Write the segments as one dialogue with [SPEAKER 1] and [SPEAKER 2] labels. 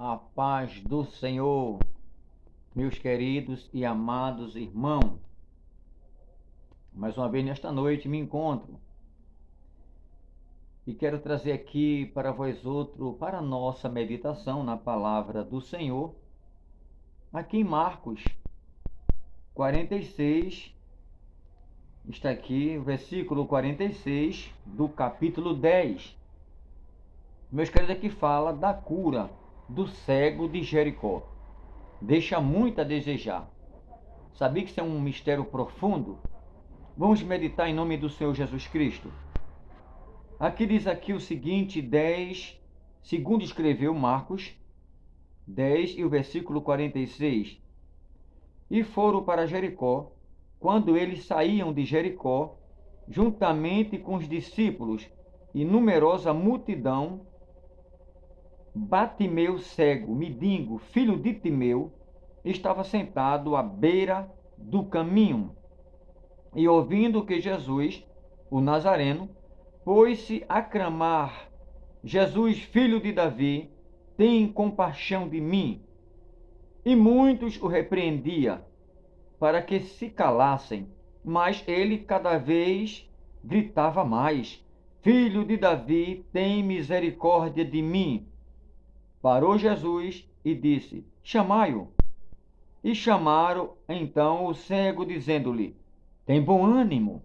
[SPEAKER 1] A paz do Senhor, meus queridos e amados irmãos. Mais uma vez nesta noite me encontro e quero trazer aqui para vós outro, para a nossa meditação na palavra do Senhor, aqui em Marcos 46, está aqui o versículo 46 do capítulo 10. Meus queridos, aqui fala da cura do cego de Jericó. Deixa muito a desejar. Sabia que isso é um mistério profundo? Vamos meditar em nome do Senhor Jesus Cristo. Aqui diz aqui o seguinte, 10, segundo escreveu Marcos 10 e o versículo 46. E foram para Jericó. Quando eles saíam de Jericó, juntamente com os discípulos e numerosa multidão, Batimeu cego, mendigo, filho de Timeu, estava sentado à beira do caminho. E ouvindo que Jesus, o Nazareno, pôs-se a clamar: Jesus, filho de Davi, tem compaixão de mim. E muitos o repreendiam para que se calassem, mas ele cada vez gritava mais: Filho de Davi, tem misericórdia de mim. Parou Jesus e disse: Chamai-o. E chamaram então o cego, dizendo-lhe: Tem bom ânimo,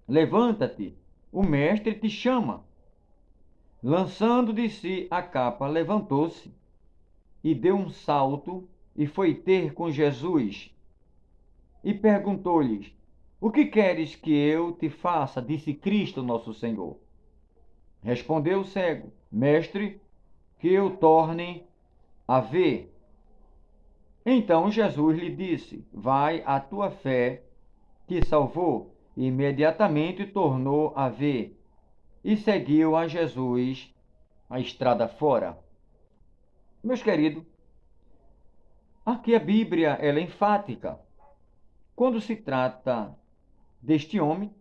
[SPEAKER 1] levanta-te, o mestre te chama. Lançando de si a capa, levantou-se e deu um salto e foi ter com Jesus. E perguntou-lhes: O que queres que eu te faça? Disse Cristo nosso Senhor. Respondeu o cego: Mestre, que eu torne a ver. Então Jesus lhe disse: Vai, a tua fé te salvou. E imediatamente tornou a ver e seguiu a Jesus a estrada fora. Meus queridos, aqui a Bíblia ela é enfática. Quando se trata deste homem,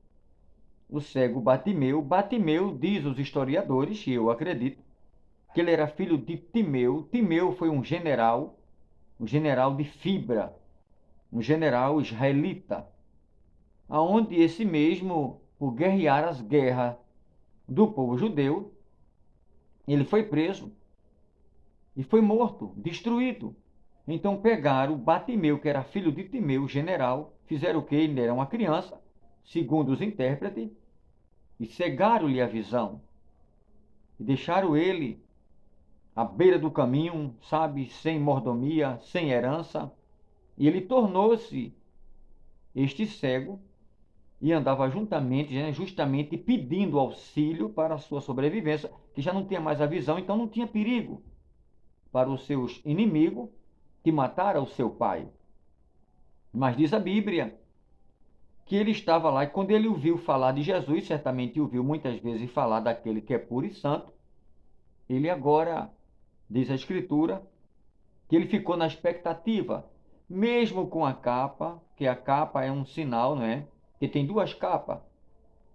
[SPEAKER 1] o cego Batimeu, Batimeu, diz os historiadores, e eu acredito, que ele era filho de Timeu. Timeu foi um general de Fibra, um general israelita, aonde esse mesmo, por guerrear as guerras do povo judeu, ele foi preso e foi morto, destruído. Então pegaram Batimeu, que era filho de Timeu, general, fizeram o que? Ele era uma criança, segundo os intérpretes, e cegaram-lhe a visão. E deixaram ele à beira do caminho, sabe, sem mordomia, sem herança. E ele tornou-se este cego e andava justamente pedindo auxílio para a sua sobrevivência, que já não tinha mais a visão, então não tinha perigo para os seus inimigos que mataram o seu pai. Mas diz a Bíblia que ele estava lá e quando ele ouviu falar de Jesus, certamente ouviu muitas vezes falar daquele que é puro e santo, ele agora, diz a Escritura, que ele ficou na expectativa, mesmo com a capa, que a capa é um sinal, não é? Que tem duas capas.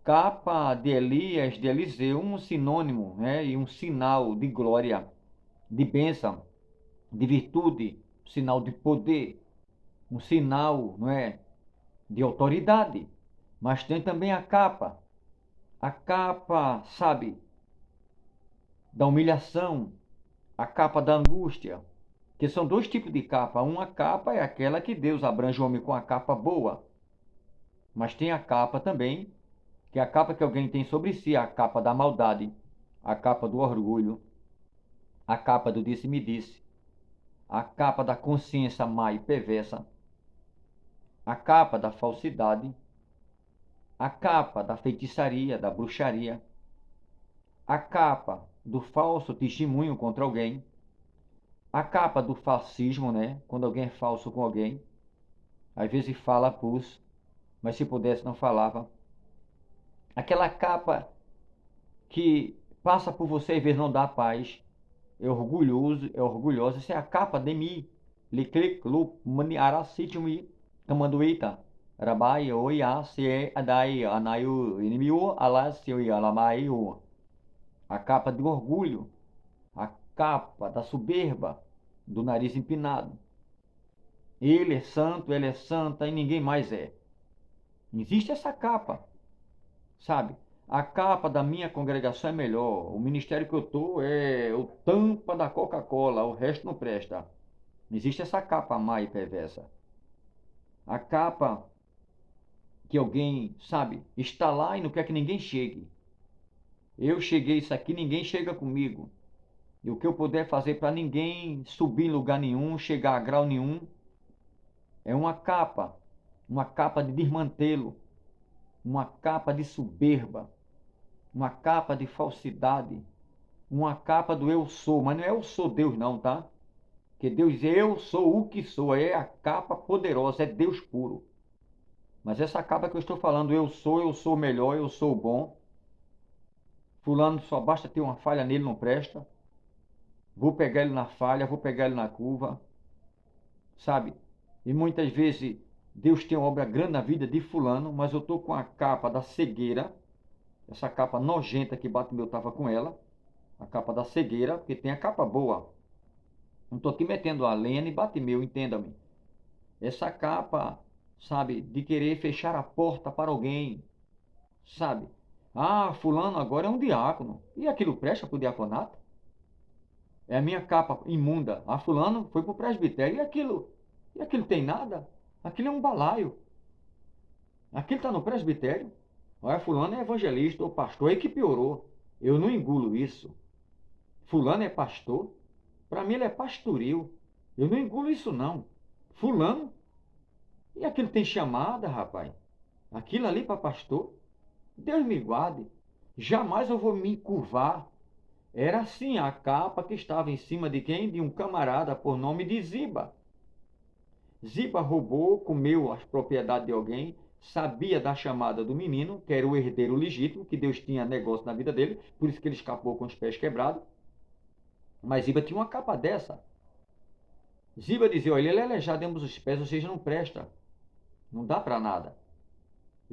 [SPEAKER 1] Capa de Elias, de Eliseu, um sinônimo, né? E um sinal de glória, de bênção, de virtude, sinal de poder, um sinal, não é? De autoridade. Mas tem também a capa, sabe, da humilhação, a capa da angústia, que são dois tipos de capa. Uma capa é aquela que Deus abrange o homem com a capa boa, mas tem a capa também, que é a capa que alguém tem sobre si, a capa da maldade, a capa do orgulho, a capa do disse-me-disse, a capa da consciência má e perversa, a capa da falsidade, a capa da feitiçaria, da bruxaria, a capa do falso testemunho contra alguém, a capa do falsismo, né? Quando alguém é falso com alguém, às vezes fala pus, mas se pudesse não falava. Aquela capa que passa por você e às vezes não dá paz, é orgulhoso, é orgulhosa. Essa é a capa de mim. Liclic, lup, mani aracitimi, tamanduita. Rabai, oia, se adai, anayu, inimiu, alas, se alamaiu. A capa do orgulho, a capa da soberba, do nariz empinado. Ele é santo, ela é santa e ninguém mais é. Existe essa capa, sabe? A capa da minha congregação é melhor. O ministério que eu estou é o tampa da Coca-Cola, o resto não presta. Existe essa capa má e perversa. A capa que alguém, sabe, está lá e não quer que ninguém chegue. Eu cheguei isso aqui, ninguém chega comigo. E o que eu puder fazer para ninguém subir em lugar nenhum, chegar a grau nenhum, é uma capa de desmantelo, uma capa de soberba, uma capa de falsidade, uma capa do eu sou, mas não é eu sou Deus não, tá? Que Deus diz eu sou o que sou, é a capa poderosa, é Deus puro. Mas essa capa que eu estou falando, eu sou melhor, eu sou bom. Fulano só basta ter uma falha nele, não presta. Vou pegar ele na falha, vou pegar ele na curva, sabe? E muitas vezes Deus tem uma obra grande na vida de fulano, mas eu estou com a capa da cegueira, essa capa nojenta que Bartimeu estava com ela, a capa da cegueira, porque tem a capa boa. Não estou aqui metendo a lenha em Bartimeu, entenda-me. Essa capa, sabe, de querer fechar a porta para alguém, sabe? Ah, fulano agora é um diácono. E aquilo presta para o diaconato? É a minha capa imunda. Ah, fulano foi para o presbitério. E aquilo? E aquilo tem nada? Aquilo é um balaio. Aquilo está no presbitério. Olha, fulano é evangelista ou pastor. Aí que piorou. Eu não engulo isso. Fulano é pastor. Para mim ele é pastoril. Eu não engulo isso não. Fulano. E aquilo tem chamada, rapaz. Aquilo ali para pastor. Deus me guarde. Jamais eu vou me curvar. Era assim a capa que estava em cima de quem? De um camarada por nome de Ziba. Ziba roubou, comeu as propriedades de alguém, sabia da chamada do menino, que era o herdeiro legítimo, que Deus tinha negócio na vida dele, por isso que ele escapou com os pés quebrados. Mas Ziba tinha uma capa dessa. Ziba dizia, olha, ele é aleijado ambos os pés, ou seja, não presta. Não dá para nada.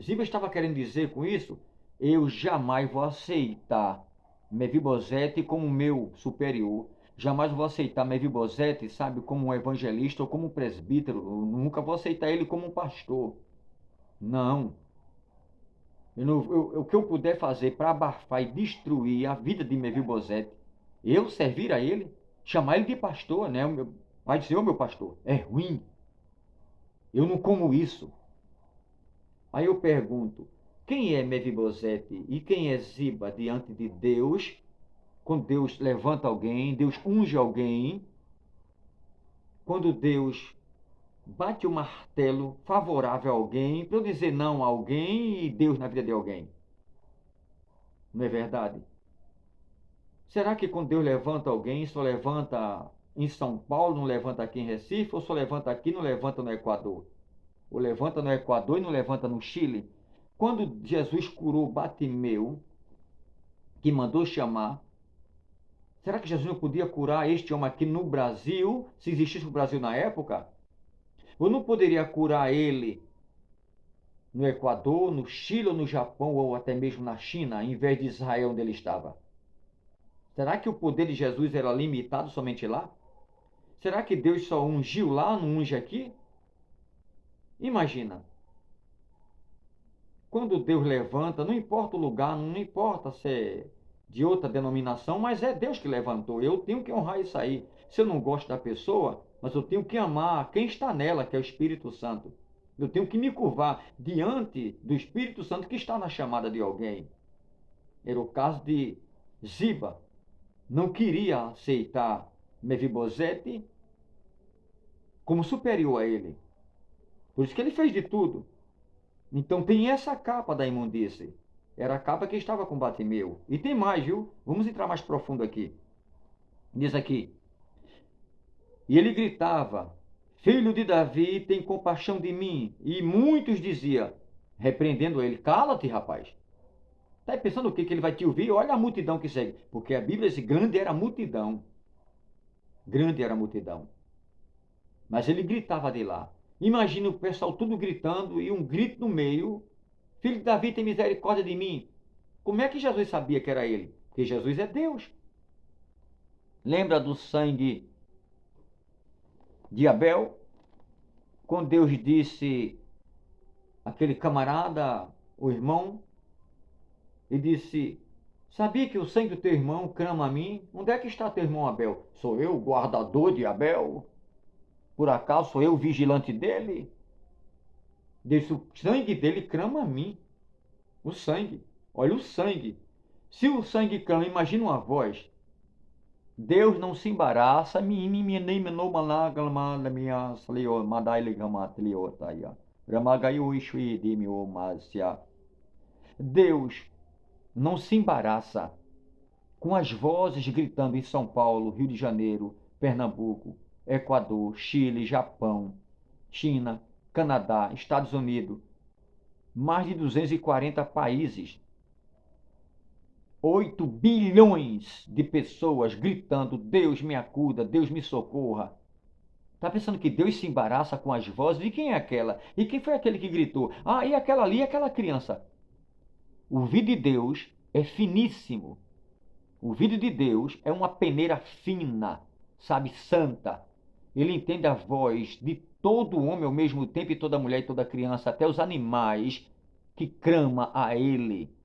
[SPEAKER 1] Ziba estava querendo dizer com isso, eu jamais vou aceitar Mefibosete como meu superior. Jamais vou aceitar Mefibosete, sabe, como um evangelista ou como um presbítero. Eu nunca vou aceitar ele como um pastor. Não. O que eu puder fazer para abafar e destruir a vida de Mefibosete, eu servir a ele, chamar ele de pastor, né? Vai dizer, ô meu pastor, é ruim. Eu não como isso. Aí eu pergunto, quem é Mefibosete e quem é Ziba diante de Deus? Quando Deus levanta alguém, Deus unge alguém, quando Deus bate o martelo favorável a alguém, para eu dizer não a alguém e Deus na vida de alguém. Não é verdade? Será que quando Deus levanta alguém, só levanta em São Paulo, não levanta aqui em Recife, ou só levanta aqui, não levanta no Equador? Ou levanta no Equador e não levanta no Chile? Quando Jesus curou Bartimeu, que mandou chamar, será que Jesus não podia curar este homem aqui no Brasil, se existisse o Brasil na época? Ou não poderia curar ele no Equador, no Chile ou no Japão, ou até mesmo na China, em vez de Israel, onde ele estava? Será que o poder de Jesus era limitado somente lá? Será que Deus só ungiu lá, não unge aqui? Imagina. Quando Deus levanta, não importa o lugar, não importa se é de outra denominação, mas é Deus que levantou. Eu tenho que honrar isso aí. Se eu não gosto da pessoa, mas eu tenho que amar quem está nela, que é o Espírito Santo. Eu tenho que me curvar diante do Espírito Santo que está na chamada de alguém. Era o caso de Ziba. Não queria aceitar Mefibosete como superior a ele. Por isso que ele fez de tudo. Então tem essa capa da imundície. Era a capa que estava com Bartimeu. E tem mais, viu? Vamos entrar mais profundo aqui. Diz aqui. E ele gritava, filho de Davi, tem compaixão de mim. E muitos diziam, repreendendo ele, cala-te, rapaz. Está pensando o quê? Que ele vai te ouvir? Olha a multidão que segue. Porque a Bíblia diz, grande era a multidão. Grande era a multidão. Mas ele gritava de lá. Imagina o pessoal tudo gritando e um grito no meio. Filho de Davi, tem misericórdia de mim. Como é que Jesus sabia que era ele? Porque Jesus é Deus. Lembra do sangue de Abel? Quando Deus disse àquele camarada, o irmão, e disse: sabia que o sangue do teu irmão clama a mim? Onde é que está teu irmão Abel? Sou eu o guardador de Abel? Por acaso sou eu o vigilante dele? Disse: o sangue dele clama a mim. O sangue. Olha o sangue. Se o sangue clama, imagina uma voz. Deus não se embaraça. Deus não se embaraça com as vozes gritando em São Paulo, Rio de Janeiro, Pernambuco, Equador, Chile, Japão, China, Canadá, Estados Unidos, mais de 240 países, 8 bilhões de pessoas gritando: Deus me acuda, Deus me socorra. Está pensando que Deus se embaraça com as vozes? E quem é aquela? E quem foi aquele que gritou? Ah, e aquela ali, aquela criança? O ouvido de Deus é finíssimo. O ouvido de Deus é uma peneira fina, sabe, santa. Ele entende a voz de todo homem ao mesmo tempo, e toda mulher e toda criança, até os animais que crama a ele.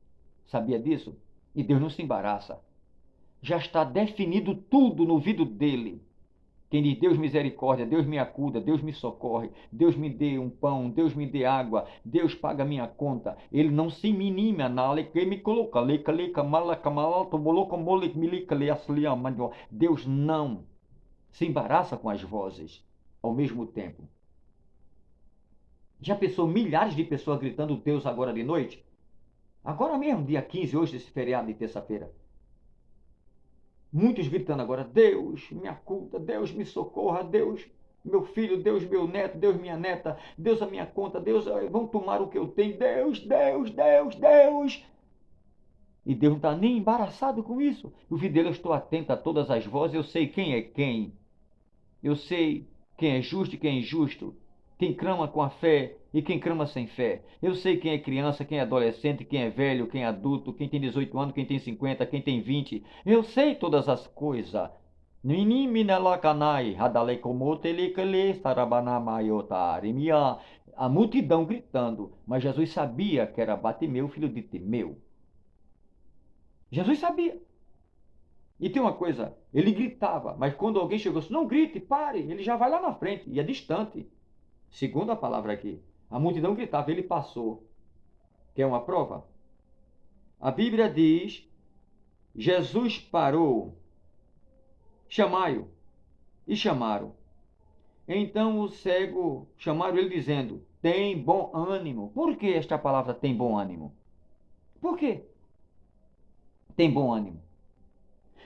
[SPEAKER 1] Sabia disso? E Deus não se embaraça. Já está definido tudo no ouvido dele. Quem diz: Deus misericórdia, Deus me acuda, Deus me socorre, Deus me dê um pão, Deus me dê água, Deus paga minha conta. Ele não se minima na que me coloca, Deus não se embaraça com as vozes ao mesmo tempo. Já pensou milhares de pessoas gritando Deus agora de noite? Agora mesmo, dia 15, hoje, desse feriado de terça-feira. Muitos gritando agora: Deus me acuda, Deus me socorra, Deus meu filho, Deus meu neto, Deus minha neta, Deus a minha conta, Deus vão tomar o que eu tenho, Deus, Deus, Deus, Deus. E Deus não está nem embaraçado com isso. O ouvido dele, eu estou atento a todas as vozes, eu sei quem é quem. Eu sei quem é justo e quem é injusto. Quem clama com a fé e quem clama sem fé. Eu sei quem é criança, quem é adolescente, quem é velho, quem é adulto, quem tem 18 anos, quem tem 50, quem tem 20. Eu sei todas as coisas. A multidão gritando, mas Jesus sabia que era Batimeu, filho de Timeu. Jesus sabia. E tem uma coisa, ele gritava, mas quando alguém chegou assim: não grite, pare, ele já vai lá na frente, e é distante. Segundo a palavra aqui, a multidão gritava, ele passou. Quer uma prova? A Bíblia diz: Jesus parou, chamai-o. E chamaram. Então o cego, chamaram ele dizendo: tem bom ânimo. Por que esta palavra tem bom ânimo? Por quê? Tem bom ânimo.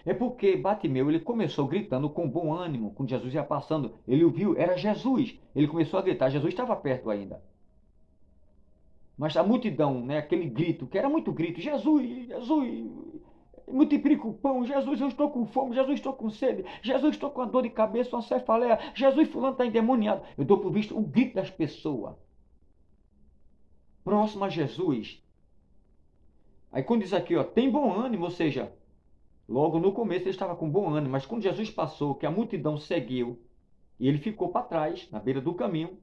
[SPEAKER 1] É porque Batimeu, ele começou gritando com bom ânimo, quando Jesus ia passando. Ele ouviu, era Jesus. Ele começou a gritar, Jesus estava perto ainda. Mas a multidão, né, aquele grito, que era muito grito: Jesus, Jesus, multiplica o pão, Jesus, eu estou com fome, Jesus, estou com sede, Jesus, estou com uma dor de cabeça, uma cefaleia, Jesus, fulano está endemoniado. Eu dou por visto o grito das pessoas. Próximo a Jesus. Aí quando diz aqui, ó, tem bom ânimo, ou seja, logo no começo ele estava com bom ânimo, mas quando Jesus passou, que a multidão seguiu, e ele ficou para trás, na beira do caminho,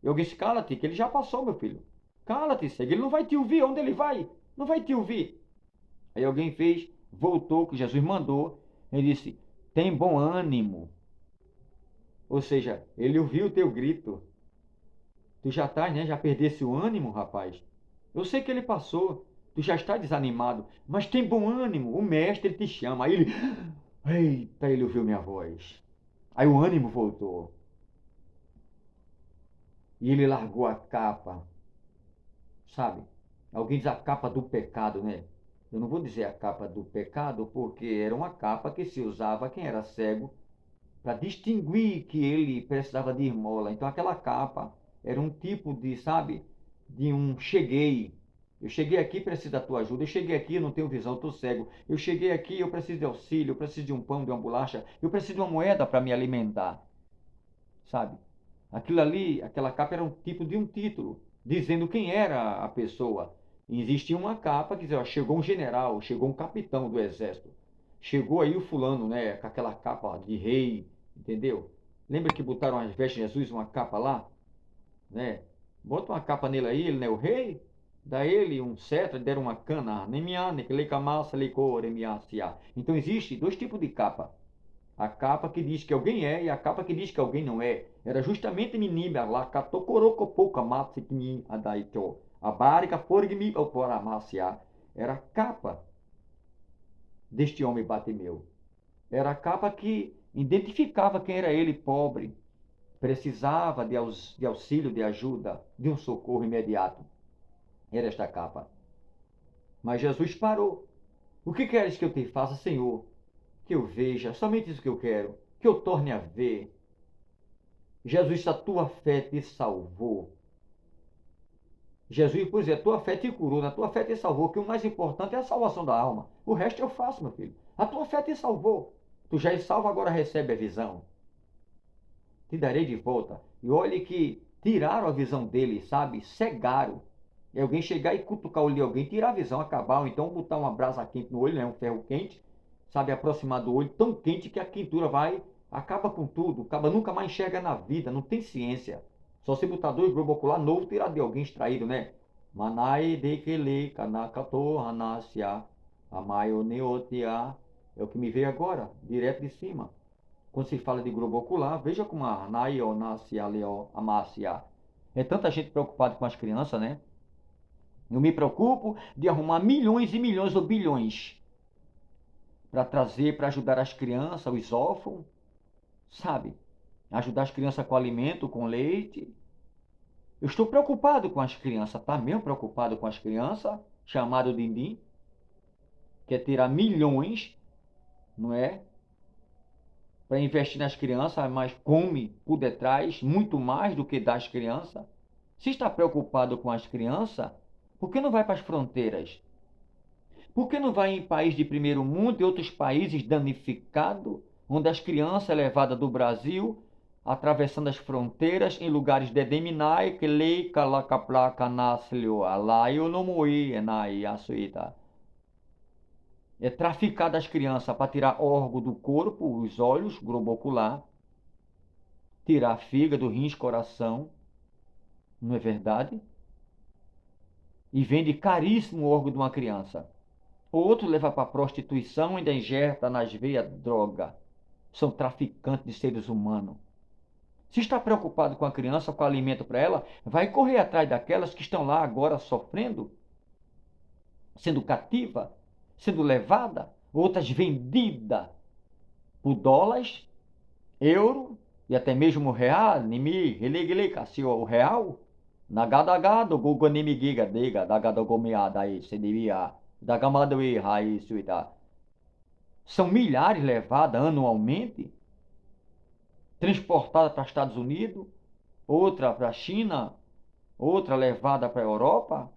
[SPEAKER 1] e alguém disse: cala-te, que ele já passou, meu filho. Cala-te, segue, ele não vai te ouvir, onde ele vai? Não vai te ouvir. Aí alguém fez, voltou, que Jesus mandou, ele disse: tem bom ânimo. Ou seja, ele ouviu o teu grito. Tu já estás, né? Já perdesse o ânimo, rapaz. Eu sei que ele passou, tu já está desanimado, mas tem bom ânimo, o mestre te chama. Aí ele, eita, ele ouviu minha voz. Aí o ânimo voltou. E ele largou a capa, sabe? Alguém diz a capa do pecado, né? Eu não vou dizer a capa do pecado, porque era uma capa que se usava quem era cego para distinguir que ele precisava de esmola. Então aquela capa era um tipo de, sabe, de um cheguei. Eu cheguei aqui, preciso da tua ajuda. Eu cheguei aqui, eu não tenho visão, estou cego. Eu cheguei aqui, eu preciso de auxílio, eu preciso de um pão, de uma bolacha, eu preciso de uma moeda para me alimentar. Sabe? Aquilo ali, aquela capa era um tipo de um título, dizendo quem era a pessoa. E existia uma capa que dizia: ó, chegou um general, chegou um capitão do exército. chegou aí o fulano, né, com aquela capa de rei, entendeu? Lembra que botaram as vestes de Jesus, uma capa lá, né? Bota uma capa nele aí, ele não é o rei? Dá ele um cetro, deram uma cana, então existe dois tipos de capa. A capa que diz que alguém é e a capa que diz que alguém não é. Era justamente menina lá, catocorocopoca matsikmi adaito. A barca forgmi oporamácia. Era a capa deste homem Batimeu. Era a capa que identificava quem era ele, pobre, precisava de auxílio, de ajuda, de um socorro imediato. Era esta capa. Mas Jesus parou. O que queres que eu te faça, Senhor? Que eu veja, somente isso que eu quero, que eu torne a ver. Jesus, a tua fé te salvou. Jesus, pois é, a tua fé te curou, a tua fé te salvou, que o mais importante é a salvação da alma. O resto eu faço, meu filho. A tua fé te salvou. Tu já és salvo, agora recebe a visão. Te darei de volta. E olhe que tiraram a visão dele, sabe? Cegaram. E alguém chegar e cutucar o olho de alguém, tirar a visão, acabar, ou então botar uma brasa quente no olho, né? Um ferro quente, sabe? Aproximar do olho, tão quente que a quentura vai, acaba com tudo. Acaba, nunca mais enxerga na vida, não tem ciência. Só se botar dois globo ocular novo, tirar de alguém extraído, né? Manai dekele kanakato hanasya amayoneotia. É o que me veio agora, direto de cima. Quando se fala de globo ocular, veja como a naionasya leo amasya. É tanta gente preocupada com as crianças, né? Eu me preocupo de arrumar milhões e milhões ou bilhões para trazer, para ajudar as crianças, os órfãos, sabe? Ajudar as crianças com alimento, com leite. Eu estou preocupado com as crianças, tá mesmo preocupado com as crianças, chamado Dindim, quer tirar milhões, não é? Para investir nas crianças, mas come por detrás muito mais do que dá às crianças. Se está preocupado com as crianças, por que não vai para as fronteiras? Por que não vai em país de primeiro mundo e outros países danificados, onde as crianças são levadas do Brasil, atravessando as fronteiras em lugares de Deminai, que lei calacaplaca naslio, alaio no moi, enai asuita. É traficar das crianças para tirar órgão do corpo, os olhos, globo ocular, tirar fígado, rins, coração, não é verdade? E vende caríssimo o órgão de uma criança. Outro leva para a prostituição e ainda injeta nas veias droga. São traficantes de seres humanos. Se está preocupado com a criança, com o alimento para ela, vai correr atrás daquelas que estão lá agora sofrendo, sendo cativa, sendo levada, outras vendidas por dólares, euro e até mesmo real, nimi, o real, nagadagado, gogonimigiga, dega, dagadogomeada aí, sedivia, dagamadoi, raiz, suita. São milhares levadas anualmente, transportadas para os Estados Unidos, outra para a China, outra levada para a Europa.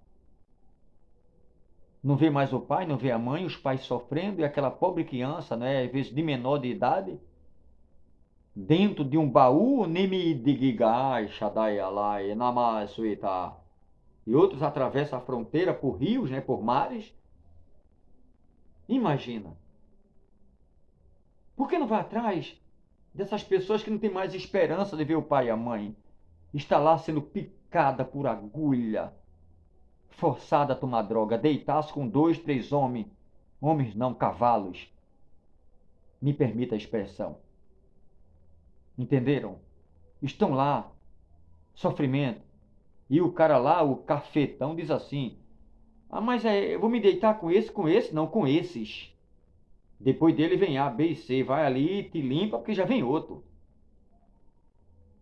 [SPEAKER 1] Não vê mais o pai, não vê a mãe, os pais sofrendo, e aquela pobre criança, né, às vezes de menor de idade, dentro de um baú, Nimidigigai, Shaddai Alai, Namasuita. E outros atravessam a fronteira por rios, né, por mares. Imagina. Por que não vai atrás dessas pessoas que não têm mais esperança de ver o pai e a mãe? Está lá sendo picada por agulha, forçada a tomar droga, deitar-se com dois, três homens. Homens não, cavalos. Me permita a expressão. Entenderam? Estão lá, sofrimento. E o cara lá, o cafetão, diz assim: ah, mas eu vou me deitar com esse? Não, com esses. Depois dele vem A, B e C. Vai ali e te limpa, porque já vem outro.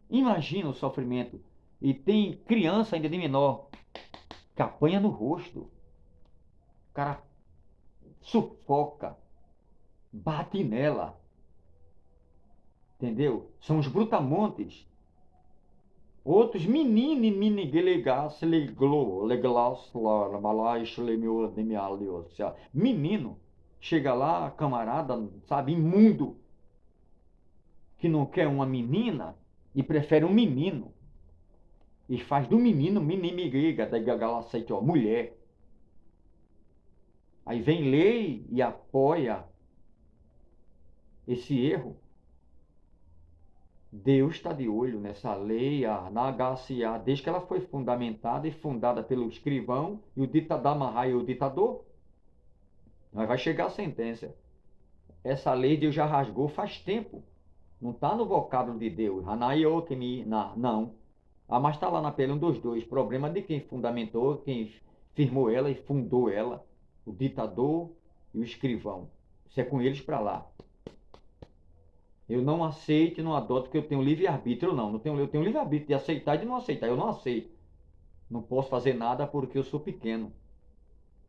[SPEAKER 1] Imagina o sofrimento. E tem criança ainda de menor que apanha no rosto. O cara sufoca, bate nela. Entendeu? São os brutamontes. Outros meninos, menino, chega lá, camarada, sabe, imundo, que não quer uma menina e prefere um menino. E faz do menino minimiga, da mulher. Aí vem lei e apoia esse erro, Deus está de olho nessa lei, na HCA, desde que ela foi fundamentada e fundada pelo escrivão e o ditador Mahai, o ditador. Mas vai chegar a sentença. Essa lei Deus já rasgou faz tempo. Não está no vocábulo de Deus. Não. Mas está lá na pele um dos dois. Problema de quem fundamentou, quem firmou ela e fundou ela. O ditador e o escrivão. Isso é com eles para lá. Eu não aceito e não adoto que eu tenho livre-arbítrio, não. Eu tenho livre-arbítrio de aceitar e de não aceitar. Eu não aceito. Não posso fazer nada porque eu sou pequeno.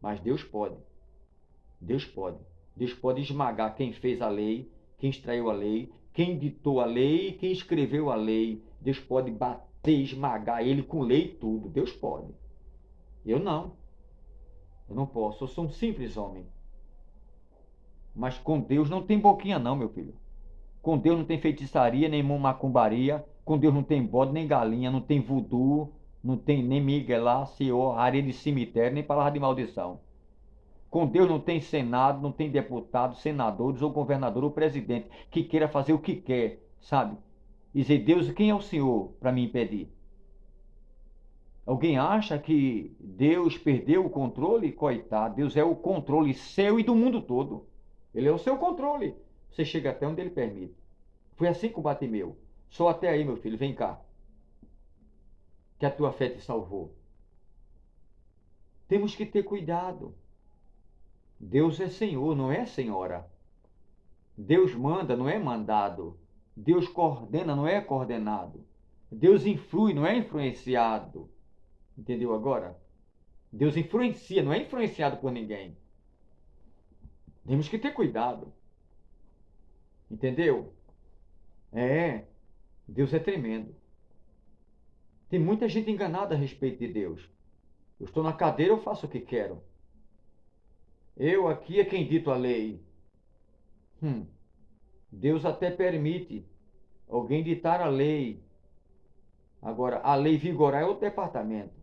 [SPEAKER 1] Mas Deus pode. Deus pode. Deus pode esmagar quem fez a lei, quem extraiu a lei, quem ditou a lei, quem escreveu a lei. Deus pode bater, esmagar ele com lei e tudo. Deus pode. Eu não. Eu não posso. Eu sou um simples homem. Mas com Deus não tem boquinha não, meu filho. Com Deus não tem feitiçaria, nem macumbaria. Com Deus não tem bode, nem galinha, não tem voodoo, não tem nem miguelá, senhor, areia de cemitério, nem palavra de maldição. Com Deus não tem senado, não tem deputados, senadores, ou governador, ou presidente, que queira fazer o que quer, sabe? E dizer, Deus, quem é o Senhor para me impedir? Alguém acha que Deus perdeu o controle? Coitado, Deus é o controle seu e do mundo todo. Ele é o seu controle. Você chega até onde ele permite. Foi assim com o Bartimeu. Só até aí, meu filho, vem cá. Que a tua fé te salvou. Temos que ter cuidado. Deus é Senhor, não é senhora. Deus manda, não é mandado. Deus coordena, não é coordenado. Deus influi, não é influenciado. Entendeu agora? Deus influencia, não é influenciado por ninguém. Temos que ter cuidado. Entendeu? Deus é tremendo. Tem muita gente enganada a respeito de Deus. Eu estou na cadeira, eu faço o que quero. Eu aqui é quem dito a lei. Deus até permite alguém ditar a lei. Agora, a lei vigorar é outro departamento.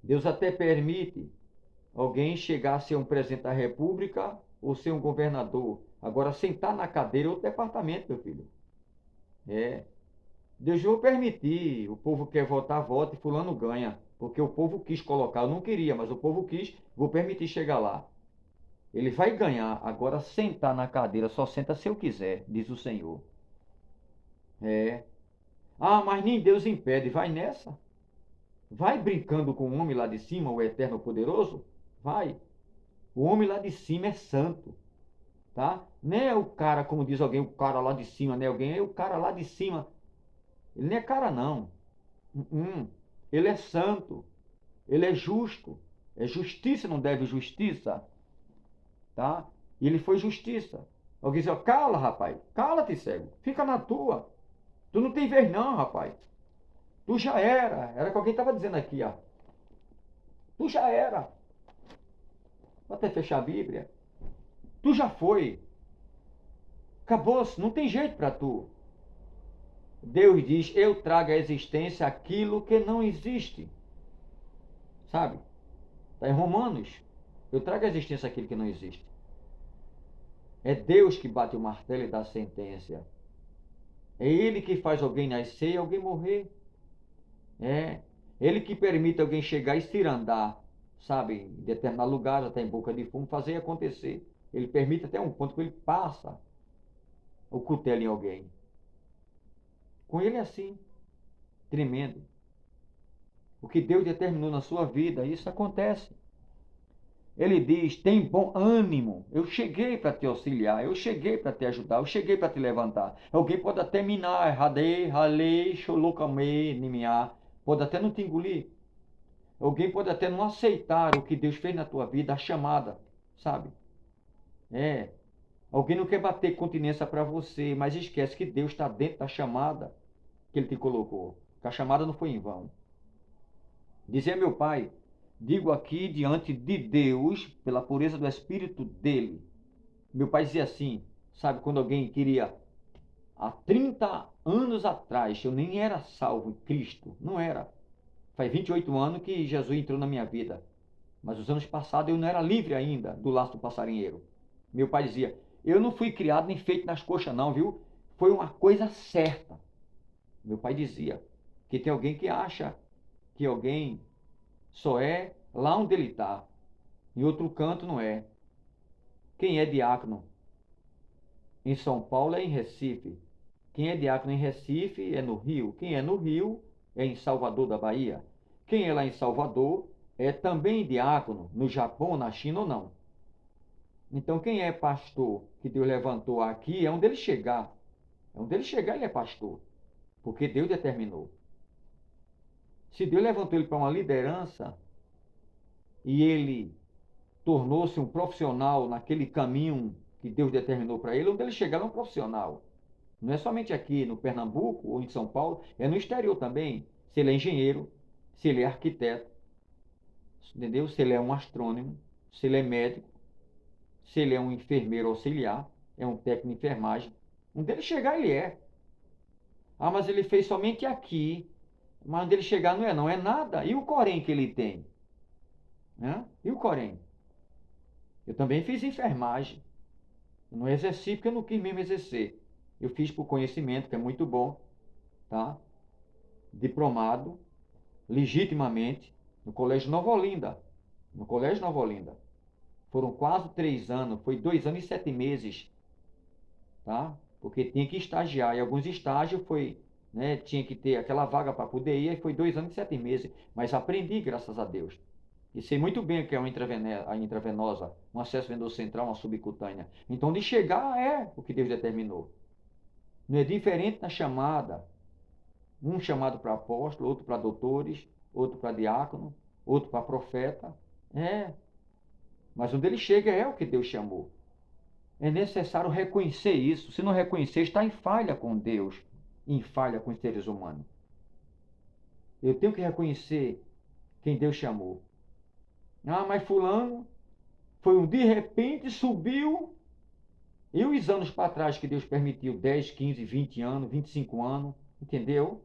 [SPEAKER 1] Deus até permite alguém chegar a ser um presidente da república ou ser um governador. Agora, sentar na cadeira é outro departamento, meu filho. Deus vai permitir. O povo quer votar, vota e fulano ganha. Porque o povo quis colocar. Eu não queria, mas o povo quis. Vou permitir chegar lá. Ele vai ganhar. Agora, sentar na cadeira, só senta se eu quiser, diz o Senhor. Mas nem Deus impede. Vai nessa. Vai brincando com o homem lá de cima, o eterno poderoso. Vai. O homem lá de cima é santo. Tá? Não é o cara, como diz alguém, o cara lá de cima, né? Alguém é o cara lá de cima. Ele não é cara, não. Ele é santo. Ele é justo. É justiça, não deve justiça. Tá? E ele foi justiça. Alguém diz, cala, rapaz. Cala-te, cego. Fica na tua. Tu não tem vez, não, rapaz. Tu já era. Era o que alguém estava dizendo aqui, ó. Tu já era. Vou até fechar a Bíblia. Tu já foi. Acabou-se. Não tem jeito para tu. Deus diz, eu trago à existência aquilo que não existe. Sabe? Está em Romanos. Eu trago à existência aquilo que não existe. É Deus que bate o martelo e dá a sentença. É Ele que faz alguém nascer e alguém morrer. Ele que permite alguém chegar e se andar, sabe? Em determinado lugar, até em boca de fumo, fazer acontecer. Ele permite até um ponto que ele passa o cutelo em alguém. Com ele é assim. Tremendo. O que Deus determinou na sua vida, isso acontece. Ele diz, tem bom ânimo. Eu cheguei para te auxiliar, eu cheguei para te ajudar, eu cheguei para te levantar. Alguém pode até minar, ralei, xolocamei, nimiar. Pode até não te engolir. Alguém pode até não aceitar o que Deus fez na tua vida, a chamada, sabe? Alguém não quer bater continência para você, mas esquece que Deus está dentro da chamada que Ele te colocou. Que a chamada não foi em vão. Dizia meu pai, digo aqui diante de Deus, pela pureza do Espírito dele. Meu pai dizia assim, sabe, quando alguém queria, há 30 anos atrás, eu nem era salvo em Cristo, não era. Faz 28 anos que Jesus entrou na minha vida. Mas os anos passados eu não era livre ainda do laço do passarinheiro. Meu pai dizia, Eu não fui criado nem feito nas coxas não, viu? Foi uma coisa certa. Meu pai dizia que tem alguém que acha que alguém só é lá onde ele está. Em outro canto não é. Quem é diácono em São Paulo é em Recife. Quem é diácono em Recife é no Rio. Quem é no Rio é em Salvador da Bahia. Quem é lá em Salvador é também diácono no Japão, na China ou não. Então quem é pastor que Deus levantou aqui é onde ele chegar. É onde ele chegar ele é pastor. Porque Deus determinou. Se Deus levantou ele para uma liderança e ele tornou-se um profissional naquele caminho que Deus determinou para ele, onde ele chegar é um profissional. Não é somente aqui no Pernambuco ou em São Paulo, é no exterior também. Se ele é engenheiro, se ele é arquiteto, entendeu? Se ele é um astrônomo, se ele é médico, se ele é um enfermeiro auxiliar, é um técnico de enfermagem. Onde ele chegar, ele é. Ah, mas ele fez somente aqui. Mas onde ele chegar não é, não é nada. E o Corém que ele tem? Né? E o Corém? Eu também fiz enfermagem. Eu não exerci porque eu não quis mesmo exercer. Eu fiz por conhecimento, que é muito bom, tá? Diplomado, legitimamente, no Colégio Nova Olinda. No Colégio Nova Olinda. Foram quase 3 anos, foi 2 anos e 7 meses, tá? Porque tinha que estagiar. E alguns estágios foi, né? Tinha que ter aquela vaga para poder ir, e foi 2 anos e 7 meses. Mas aprendi, graças a Deus. E sei muito bem o que é uma a intravenosa, um acesso venoso central, uma subcutânea. Então, de chegar é o que Deus determinou. Não é diferente na chamada. Um chamado para apóstolo, outro para doutores, outro para diácono, outro para profeta. É. Mas onde ele chega é o que Deus chamou. É necessário reconhecer isso. Se não reconhecer, está em falha com Deus, em falha com os seres humanos. Eu tenho que reconhecer quem Deus chamou. Ah, mas fulano foi um de repente, subiu. E os anos para trás que Deus permitiu, 10, 15, 20 anos, 25 anos, entendeu?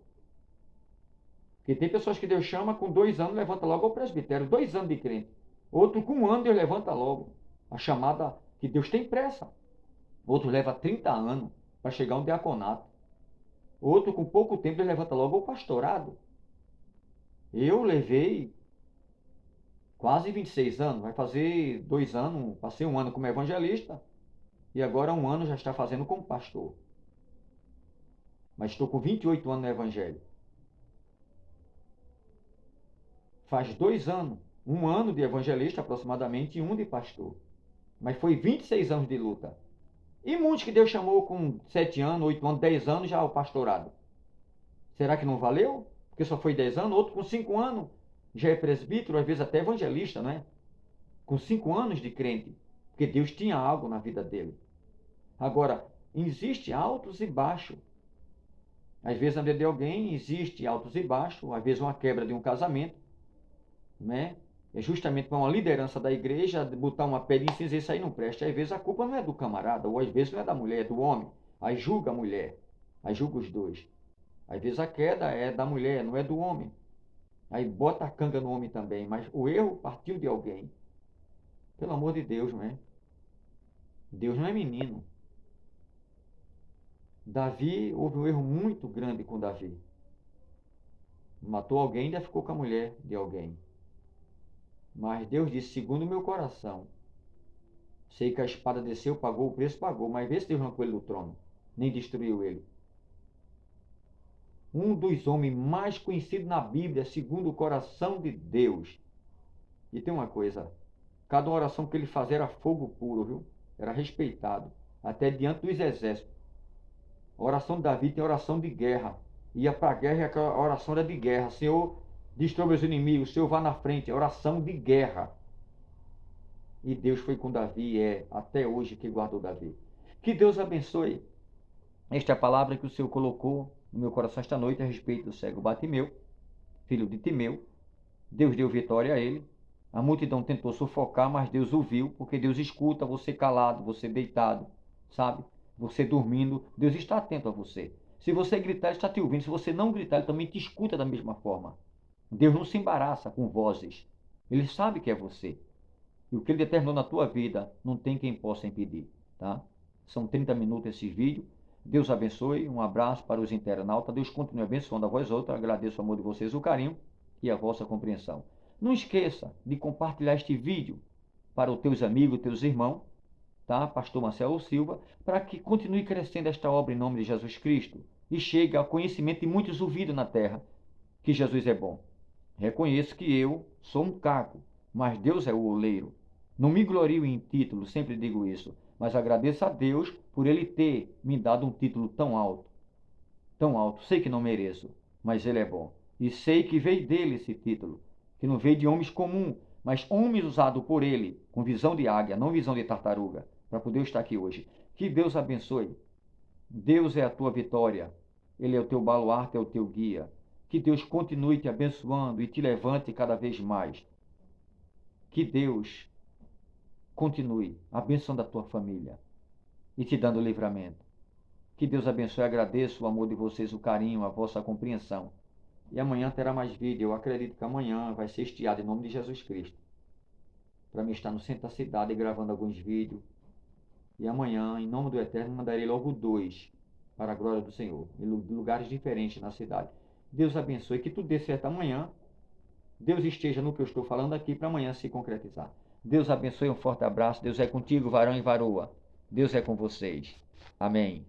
[SPEAKER 1] Porque tem pessoas que Deus chama com 2 anos, levanta logo ao presbitério, 2 anos de crente. Outro com 1 ano, Deus levanta logo. A chamada que Deus tem pressa. Outro leva 30 anos para chegar a um diaconato. Outro com pouco tempo, Deus levanta logo ao pastorado. Eu levei quase 26 anos, vai fazer 2 anos, passei 1 ano como evangelista. E agora 1 ano já está fazendo como pastor. Mas estou com 28 anos no evangelho. Faz 2 anos, 1 ano de evangelista aproximadamente e 1 de pastor. Mas foi 26 anos de luta. E muitos que Deus chamou com 7 anos, 8 anos, 10 anos já ao pastorado. Será que não valeu? Porque só foi 10 anos, outro com 5 anos já é presbítero, às vezes até evangelista, né? Com 5 anos de crente. Porque Deus tinha algo na vida dele. Agora, existe altos e baixos. Às vezes na vida de alguém existe altos e baixos, às vezes uma quebra de um casamento, né? É justamente para uma liderança da igreja botar uma pedra em cinza e isso aí não presta. Às vezes a culpa não é do camarada, ou às vezes não é da mulher, é do homem. Aí julga a mulher, aí julga os dois. Às vezes a queda é da mulher, não é do homem. Aí bota a canga no homem também, mas o erro partiu de alguém. Pelo amor de Deus, não é? Deus não é menino. Davi, houve um erro muito grande com Davi. Matou alguém e ainda ficou com a mulher de alguém. Mas Deus disse, segundo o meu coração, sei que a espada desceu, pagou o preço, pagou, mas vê se Deus arrancou ele do trono, nem destruiu ele. Um dos homens mais conhecidos na Bíblia, segundo o coração de Deus. E tem uma coisa, cada oração que ele fazia era fogo puro, viu? Era respeitado, até diante dos exércitos. A oração de Davi tem oração de guerra. Ia para a guerra e aquela oração era de guerra. Senhor, destrói meus inimigos, Senhor, vá na frente. Oração de guerra. E Deus foi com Davi, até hoje que guardou Davi. Que Deus abençoe. Esta é a palavra que o Senhor colocou no meu coração esta noite a respeito do cego Batimeu, filho de Timeu. Deus deu vitória a ele. A multidão tentou sufocar, mas Deus ouviu, porque Deus escuta você calado, você deitado, sabe? Você dormindo, Deus está atento a você. Se você gritar, Ele está te ouvindo. Se você não gritar, Ele também te escuta da mesma forma. Deus não se embaraça com vozes. Ele sabe que é você. E o que Ele determinou na tua vida, não tem quem possa impedir, tá? São 30 minutos esse vídeo. Deus abençoe. Um abraço para os internautas. Deus continue abençoando a vós outros. Agradeço o amor de vocês, o carinho e a vossa compreensão. Não esqueça de compartilhar este vídeo para os teus amigos, teus irmãos, tá? Pastor Marcelo Silva, para que continue crescendo esta obra em nome de Jesus Cristo e chegue ao conhecimento de muitos ouvidos na terra que Jesus é bom. Reconheço que eu sou um caco, mas Deus é o oleiro. Não me glorio em título, sempre digo isso, mas agradeço a Deus por Ele ter me dado um título tão alto. Tão alto, sei que não mereço, mas Ele é bom. E sei que veio dele esse título, que não veio de homens comuns, mas homens usados por Ele, com visão de águia, não visão de tartaruga, para poder estar aqui hoje. Que Deus abençoe. Deus é a tua vitória. Ele é o teu baluarte, é o teu guia. Que Deus continue te abençoando e te levante cada vez mais. Que Deus continue abençoando a tua família e te dando livramento. Que Deus abençoe. Agradeço o amor de vocês, o carinho, a vossa compreensão. E amanhã terá mais vídeo. Eu acredito que amanhã vai ser estiado em nome de Jesus Cristo. Para mim estar no centro da cidade gravando alguns vídeos. E amanhã, em nome do Eterno, mandarei logo 2 para a glória do Senhor, em lugares diferentes na cidade. Deus abençoe, que tudo dê certo amanhã. Deus esteja no que eu estou falando aqui para amanhã se concretizar. Deus abençoe, um forte abraço. Deus é contigo, varão e varoa. Deus é com vocês. Amém.